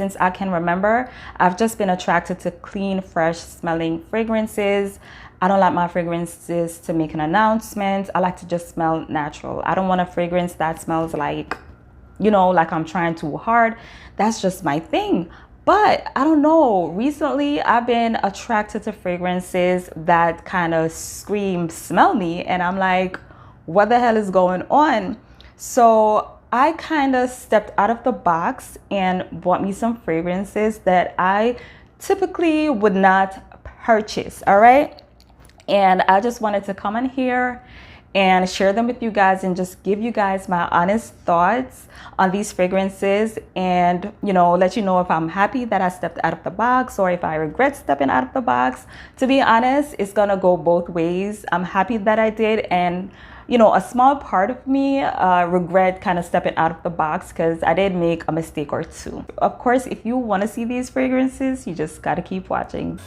since I can remember, I've just been attracted to clean, fresh smelling fragrances. I don't like my fragrances to make an announcement. I like to just smell natural. I don't want a fragrance that smells like, you know, like I'm trying too hard. That's just my thing. But I don't know, recently I've been attracted to fragrances that kind of scream smell me, and I'm like, what the hell is going on? So I kind of stepped out of the box and bought me some fragrances that I typically would not purchase, all right? And I just wanted to come in here and share them with you guys and just give you guys my honest thoughts on these fragrances, and, you know, let you know if I'm happy that I stepped out of the box or if I regret stepping out of the box. To be honest, it's gonna go both ways. I'm happy that I did, and, you know, a small part of me regret kind of stepping out of the box because I did make a mistake or two. Of course, if you want to see these fragrances, you just got to keep watching.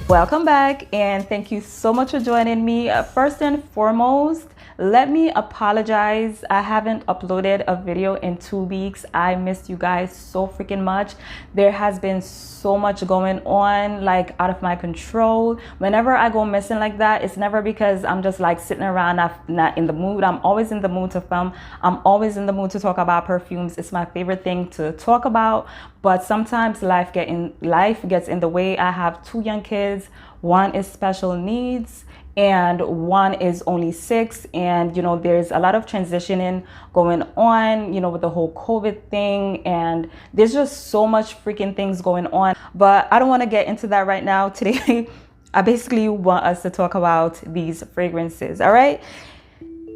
Welcome back, and thank you so much for joining me. First and foremost, let me apologize. I haven't uploaded a video in 2 weeks. I missed you guys so freaking much. There has been so much going on, like out of my control. Whenever I go missing like that, it's never because I'm just like sitting around not in the mood. I'm always in the mood to film. I'm always in the mood to talk about perfumes. It's my favorite thing to talk about. But sometimes life gets in the way. I have 2 young kids. One is special needs and one is only 6, and, you know, there's a lot of transitioning going on, you know, with the whole COVID thing, and there's just so much freaking things going on. But I don't want to get into that right now. Today I basically want us to talk about these fragrances, all right?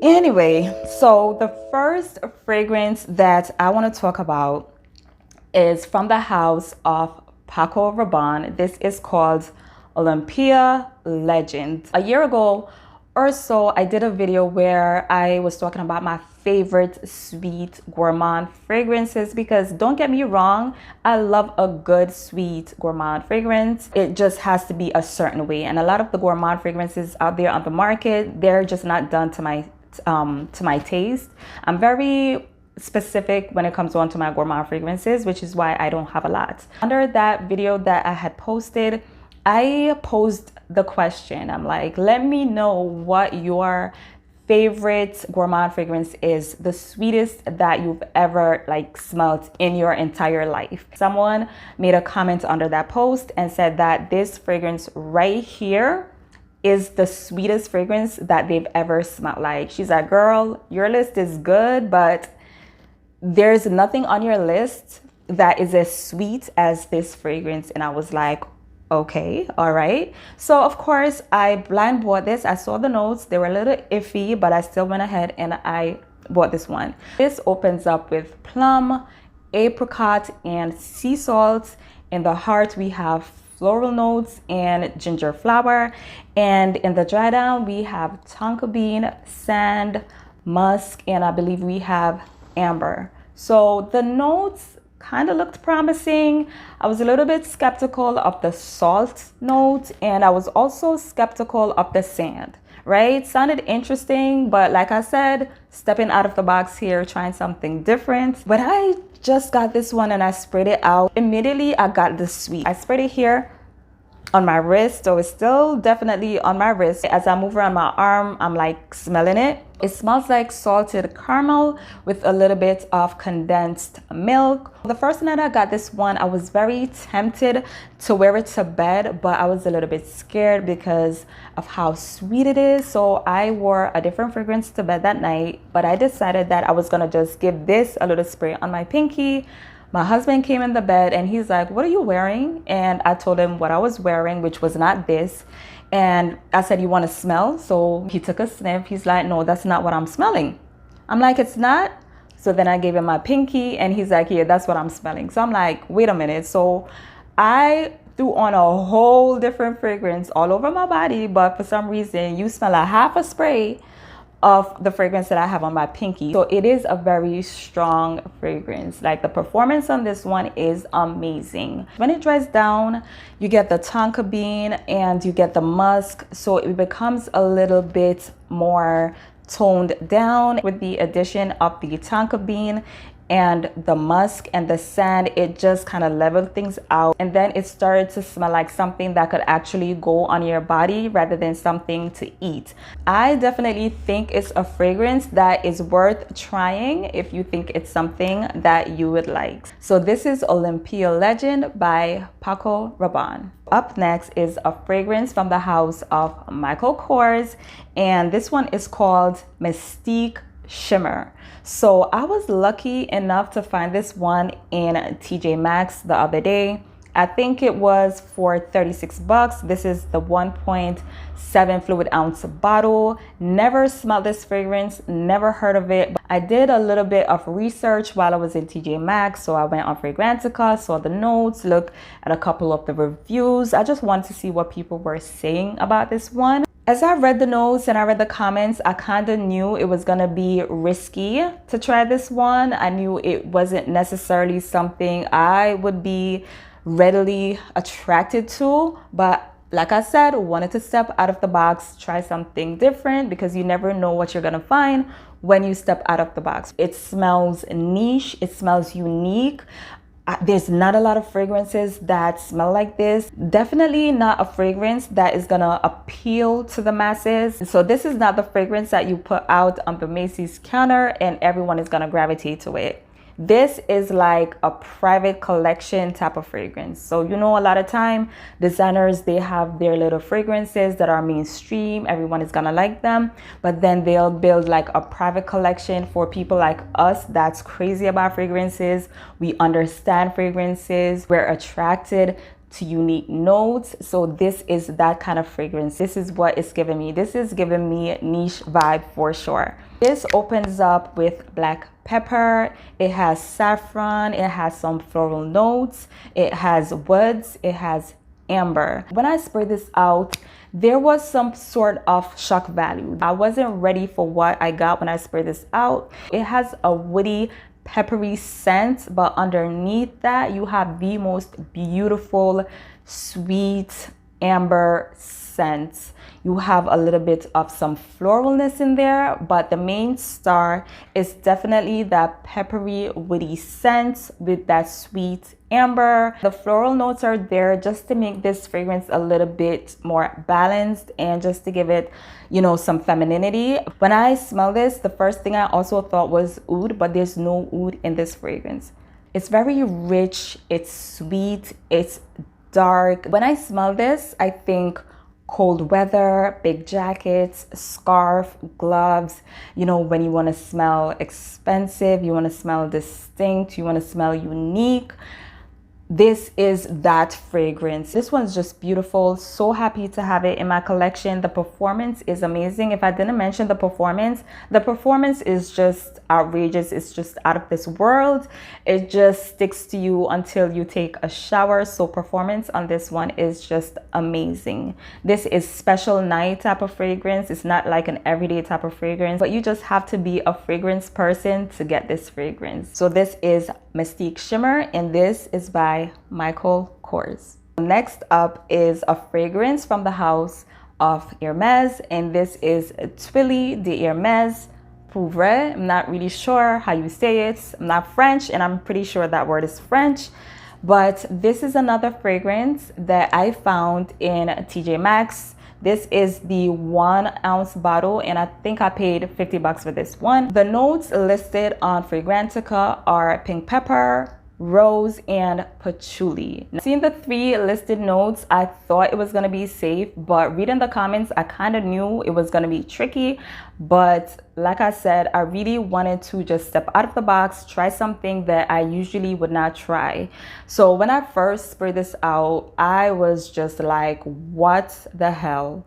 Anyway, so the first fragrance that I want to talk about is from the house of Paco Rabanne. This is called Olympea Legend. A year ago or so, I did a video where I was talking about my favorite sweet gourmand fragrances, because don't get me wrong, I love a good sweet gourmand fragrance. It just has to be a certain way, and a lot of the gourmand fragrances out there on the market, they're just not done to my taste. I'm very specific when it comes on to my gourmand fragrances, which is why I don't have a lot. Under that video that I had posted, I posed the question. I'm like, let me know what your favorite gourmand fragrance is, the sweetest that you've ever like smelled in your entire life. Someone made a comment under that post and said that this fragrance right here is the sweetest fragrance that they've ever smelled. Like, she's like, girl, your list is good, but there's nothing on your list that is as sweet as this fragrance. And I was like, okay, all right. So of course I blind bought this. I saw the notes, they were a little iffy, but I still went ahead and I bought this one. This opens up with plum, apricot, and sea salt. In the heart we have floral notes and ginger flower, and in the dry down we have tonka bean, sand, musk, and I believe we have amber. So the notes kind of looked promising. I was a little bit skeptical of the salt note, and I was also skeptical of the sand, right? Sounded interesting, but like I said, stepping out of the box here, trying something different. But I just got this one and I sprayed it out. Immediately I got the sweet. I sprayed it here on my wrist, so it's still definitely on my wrist. As I move around my arm, I'm like smelling it. It smells like salted caramel with a little bit of condensed milk. The first night I got this one, I was very tempted to wear it to bed, but I was a little bit scared because of how sweet it is. So I wore a different fragrance to bed that night, but I decided that I was gonna just give this a little spray on my pinky. My husband came in the bed and he's like, what are you wearing? And I told him what I was wearing, which was not this. And I said, you want to smell? So he took a sniff. He's like, no, that's not what I'm smelling. I'm like, it's not? So then I gave him my pinky and he's like, yeah, that's what I'm smelling. So I'm like, wait a minute. So I threw on a whole different fragrance all over my body, but for some reason you smell a half a spray of the fragrance that I have on my pinky. So it is a very strong fragrance. Like, the performance on this one is amazing. When it dries down, you get the tonka bean and you get the musk, so it becomes a little bit more toned down with the addition of the tonka bean and the musk and the sand. It just kind of leveled things out, and then it started to smell like something that could actually go on your body rather than something to eat. I definitely think it's a fragrance that is worth trying if you think it's something that you would like. So this is Olympea Legend by Paco Rabanne. Up next is a fragrance from the house of Michael Kors, and this one is called Mystique Shimmer. So I was lucky enough to find this one in TJ Maxx the other day. I think it was for 36 bucks. This is the 1.7 fluid ounce bottle. Never smelled this fragrance, never heard of it. But I did a little bit of research while I was in TJ Maxx. So I went on Fragrantica, saw the notes, looked at a couple of the reviews. I just wanted to see what people were saying about this one. As I read the notes and I read the comments, I kind of knew it was gonna be risky to try this one. I knew it wasn't necessarily something I would be readily attracted to, but like I said, wanted to step out of the box, try something different, because you never know what you're gonna find when you step out of the box. It smells niche, it smells unique. There's not a lot of fragrances that smell like this. Definitely not a fragrance that is gonna appeal to the masses. So this is not the fragrance that you put out on the Macy's counter and everyone is gonna gravitate to it. This is like a private collection type of fragrance. So you know, a lot of time designers, they have their little fragrances that are mainstream, everyone is gonna like them, but then they'll build like a private collection for people like us that's crazy about fragrances. We understand fragrances, we're attracted to unique notes. So this is that kind of fragrance. This is what it's giving me. This is giving me niche vibe for sure. This opens up with black pepper, it has saffron, it has some floral notes, it has woods, it has amber. When I sprayed this out, there was some sort of shock value. I wasn't ready for what I got when I sprayed this out. It has a woody, peppery scent, but underneath that you have the most beautiful sweet amber scent. You have a little bit of some floralness in there, but the main star is definitely that peppery woody scent with that sweet amber. The floral notes are there just to make this fragrance a little bit more balanced and just to give it, you know, some femininity. When I smell this, the first thing I also thought was oud, but there's no oud in this fragrance. It's very rich, it's sweet, it's dark. When I smell this, I think cold weather, big jackets, scarf, gloves. You know, when you want to smell expensive, you want to smell distinct, you want to smell unique. This is that fragrance. This one's just beautiful. So happy to have it in my collection. The performance is amazing. If I didn't mention the performance is just outrageous. It's just out of this world. It just sticks to you until you take a shower. So performance on this one is just amazing. This is special night type of fragrance. It's not like an everyday type of fragrance, but you just have to be a fragrance person to get this fragrance. So this is Mystique Shimmer, and this is by Michael Kors. Next up is a fragrance from the house of Hermès, and this is Twilly de Hermès Poivrée. I'm not really sure how you say it. I'm not French, and I'm pretty sure that word is French. But this is another fragrance that I found in TJ Maxx. This is the 1 ounce bottle, and I think I paid 50 bucks for this one. The notes listed on Fragrantica are pink pepper, rose, and patchouli. Seeing the 3 listed notes, I thought it was gonna be safe, but reading the comments, I kind of knew it was gonna be tricky. But like I said, I really wanted to just step out of the box, try something that I usually would not try. So when I first sprayed this out, I was just like, what the hell?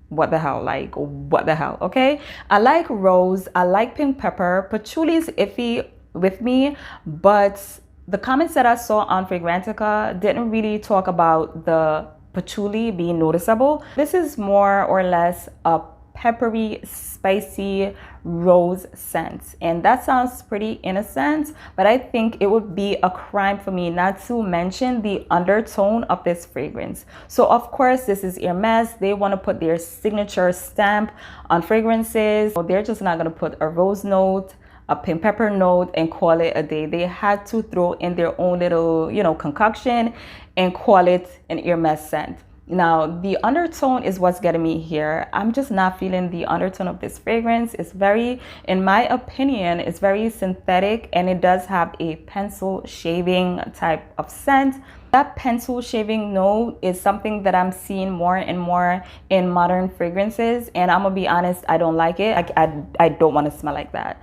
What the hell? Like, what the hell? Okay, I like rose, I like pink pepper. Patchouli is iffy with me, but the comments that I saw on Fragrantica didn't really talk about the patchouli being noticeable. This is more or less a peppery, spicy rose scent. And that sounds pretty innocent, but I think it would be a crime for me not to mention the undertone of this fragrance. So of course, this is Hermès. They want to put their signature stamp on fragrances. So they're just not going to put a rose note, a pink pepper note, and call it a day. They had to throw in their own little, you know, concoction and call it an Hermès scent. Now, the undertone is what's getting me here. I'm just not feeling the undertone of this fragrance. It's very, in my opinion, it's very synthetic, and it does have a pencil shaving type of scent. That pencil shaving note is something that I'm seeing more and more in modern fragrances, and I'm gonna be honest, I don't like it. I don't want to smell like that.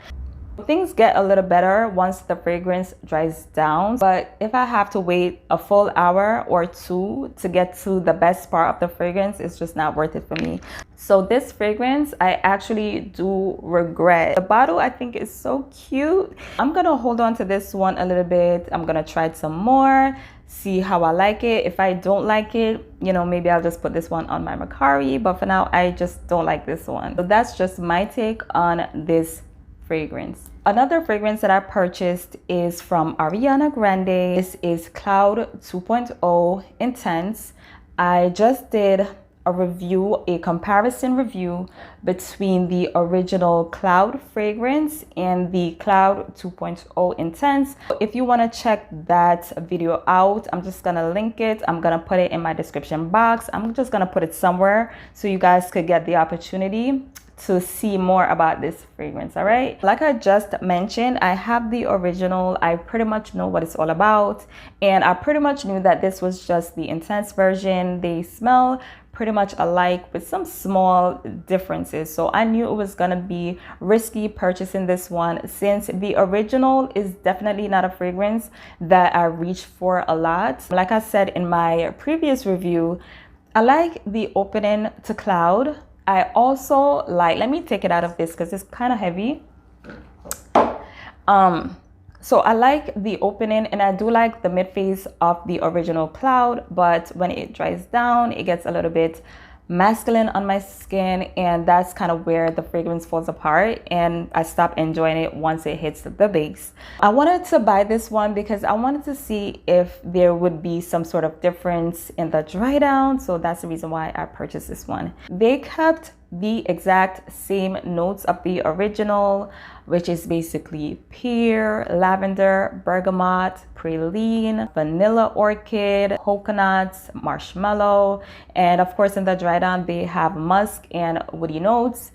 Things get a little better once the fragrance dries down, but if I have to wait a full hour or two to get to the best part of the fragrance, it's just not worth it for me. So this fragrance, I actually do regret. The bottle, I think, is so cute. I'm gonna hold on to this one a little bit. I'm gonna try it some more, see how I like it. If I don't like it, you know, maybe I'll just put this one on my MERACRI, but for now, I just don't like this one. So that's just my take on this fragrance. Another fragrance that I purchased is from Ariana Grande. This is Cloud 2.0 Intense. I just did a review, a comparison review between the original Cloud fragrance and the Cloud 2.0 Intense. If you want to check that video out, I'm just gonna link it. I'm gonna put it in my description box. I'm just gonna put it somewhere so you guys could get the opportunity to see more about this fragrance. All right, like I just mentioned, I have the original. I pretty much know what it's all about, and I pretty much knew that this was just the intense version. They smell pretty much alike with some small differences, so I knew it was gonna be risky purchasing this one, since the original is definitely not a fragrance that I reach for a lot. Like I said in my previous review, I like the opening to Cloud. I also like, let me take it out of this because it's kind of heavy. So I like the opening, and I do like the mid face of the original Cloud, but when it dries down, it gets a little bit masculine on my skin, and that's kind of where the fragrance falls apart, and I stop enjoying it once it hits the base. I wanted to buy this one because I wanted to see if there would be some sort of difference in the dry down, so that's the reason why I purchased this one. They kept the exact same notes of the original, which is basically pear, lavender, bergamot, praline, vanilla orchid, coconuts, marshmallow, and of course in the dry down they have musk and woody notes.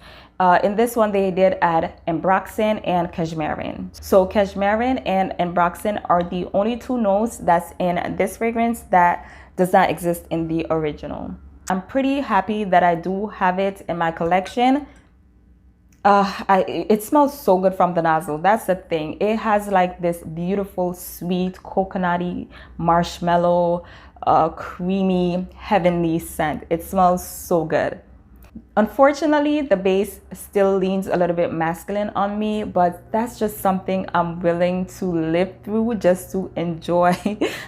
In this one they did add ambroxan and cashmerein. So cashmerein and ambroxan are the only two notes that's in this fragrance that does not exist in the original. I'm pretty happy that I do have it in my collection. It smells so good from the nozzle. That's the thing. It has like this beautiful, sweet, coconutty, marshmallow, creamy, heavenly scent. It smells so good. Unfortunately, the base still leans a little bit masculine on me, but that's just something I'm willing to live through just to enjoy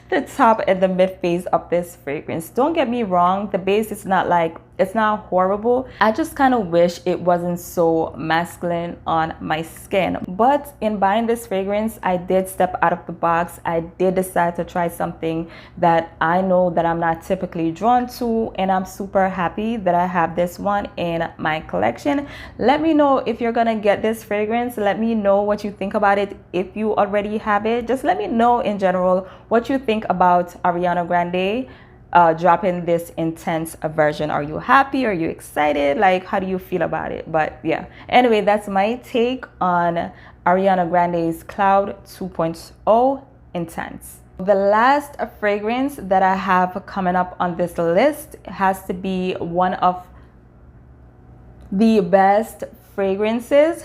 the top and the mid face of this fragrance. Don't get me wrong, the base is not like, it's not horrible. I just kind of wish it wasn't so masculine on my skin. But in buying this fragrance, I did step out of the box. I did decide to try something that I know that I'm not typically drawn to, and I'm super happy that I have this one in my collection. Let me know if you're gonna get this fragrance. Let me know what you think about it. If you already have it, just let me know in general what you think about Ariana Grande dropping this intense version. Are you happy? Are you excited? Like, how do you feel about it? But yeah, anyway, that's my take on Ariana Grande's Cloud 2.0 Intense. The last fragrance that I have coming up on this list has to be one of the best fragrances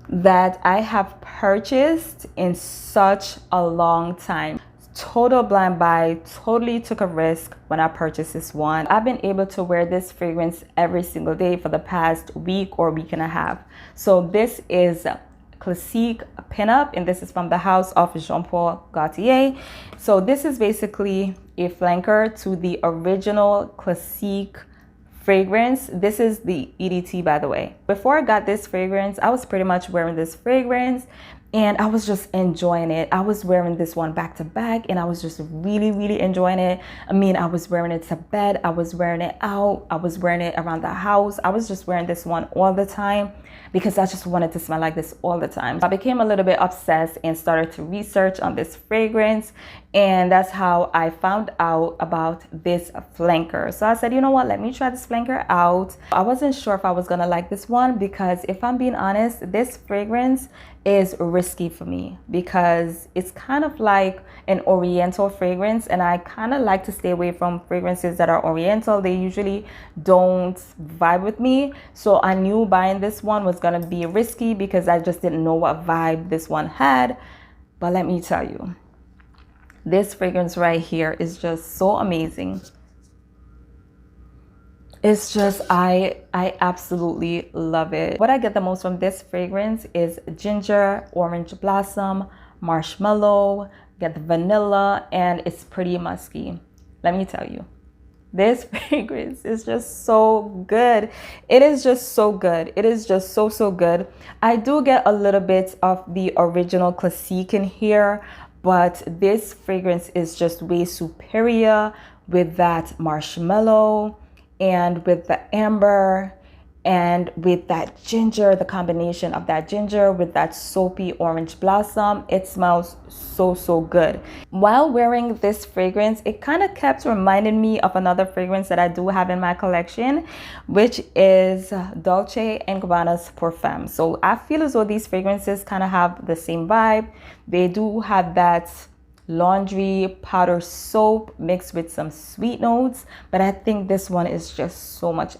that I have purchased in such a long time. Total blind buy, totally took a risk when I purchased this one. I've been able to wear this fragrance every single day for the past week or week and a half. So this is Classique Pinup, and this is from the house of Jean Paul Gaultier. So this is basically a flanker to the original Classique fragrance. This is the EDT, by the way. Before I got this fragrance, I was pretty much wearing this fragrance and I was just enjoying it. I was wearing this one back to back and I was just really enjoying it. I mean, I was wearing it to bed, I was wearing it out, I was wearing it around the house. I was just wearing this one all the time because I just wanted to smell like this all the time. I became a little bit obsessed and started to research on this fragrance, and that's how I found out about this flanker. So I said, you know what, let me try this flanker out. I wasn't sure if I was gonna like this one because if I'm being honest, this fragrance is risky for me because it's kind of like an oriental fragrance, and I kind of like to stay away from fragrances that are oriental. They usually don't vibe with me. So I knew buying this one was gonna be risky because I just didn't know what vibe this one had. But let me tell you, this fragrance right here is just so amazing. It's just, I absolutely love it. What I get the most from this fragrance is ginger, orange blossom, marshmallow, get the vanilla, and it's pretty musky. Let me tell you, this fragrance is just so good. It is just so good. It is just so good. I do get a little bit of the original Classique in here, but this fragrance is just way superior with that marshmallow and with the amber and with that ginger, the combination of that ginger with that soapy orange blossom. It smells so good. While wearing this fragrance, it kind of kept reminding me of another fragrance that I do have in my collection, which is Dolce & Gabbanna's Perfume. So I feel as though these fragrances kind of have the same vibe. They do have that laundry powder soap mixed with some sweet notes, but I think this one is just so much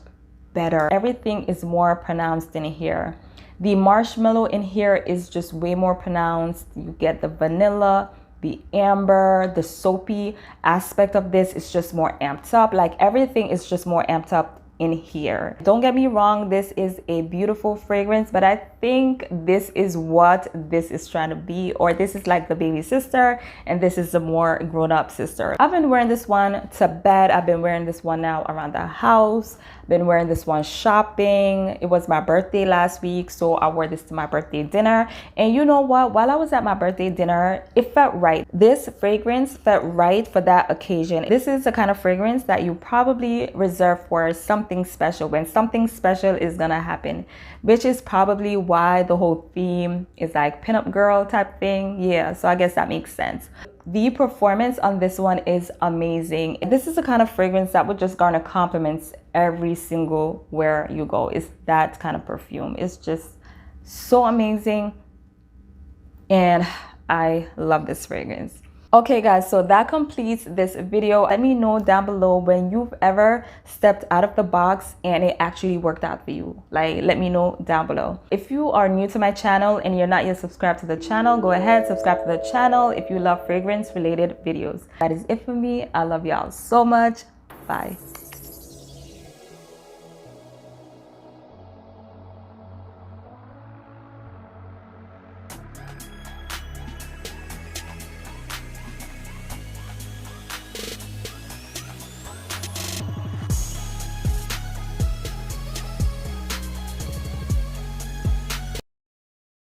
better. Everything is more pronounced in here. The marshmallow in here is just way more pronounced. You get the vanilla, the amber, the soapy aspect of this is just more amped up. Like everything is just more amped up in here. Don't get me wrong, this is a beautiful fragrance, but I think this is what this is trying to be, or this is like the baby sister and this is the more grown-up sister. I've been wearing this one to bed. I've been wearing this one now around the house. Been wearing this one shopping. It was my birthday last week, so I wore this to my birthday dinner. And you know what, while I was at my birthday dinner, it felt right. This fragrance felt right for that occasion. This is the kind of fragrance that you probably reserve for something special, when something special is gonna happen, which is probably why the whole theme is like pinup girl type thing. Yeah, so I guess that makes sense. The performance on this one is amazing. This is the kind of fragrance that would just garner compliments every single where you go. It's that kind of perfume. It's just so amazing, and I love this fragrance. Okay guys, so that completes this video. Let me know down below when you've ever stepped out of the box and it actually worked out for you. Like, let me know down below. If you are new to my channel and you're not yet subscribed to the channel, go ahead, subscribe to the channel if you love fragrance related videos. That is it for me. I love y'all so much. Bye.